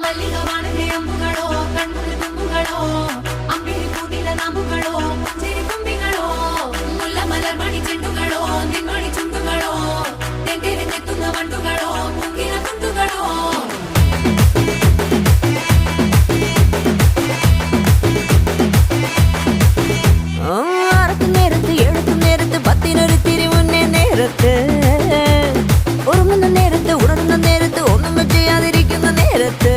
മല്ലികവാണന്റെ അമ്പുകളോ കൺമുറി തുമ്പുകളോ അമ്പിളി പൂവില നാമ്പുകളോ പുഞ്ചിരി തുമ്പികളോ മുല്ലമലർ മണി ചെണ്ടുകളോ നിൻമണി ചുണ്ടുകളോ തെണ്ടിരിഞ്ഞെത്തുന്ന വണ്ടുകളോ മുങ്ങിന തുണ്ടുകളോ നേരത്ത് എഴുത്തും നേരത്ത് പത്തിനൊരു തിരിമുന്നേ നേരത്ത് ഉറങ്ങുന്ന നേരത്ത് ഉണരുന്ന നേരത്ത് ഒന്നും ചെയ്യാതിരിക്കുന്ന നേരത്ത്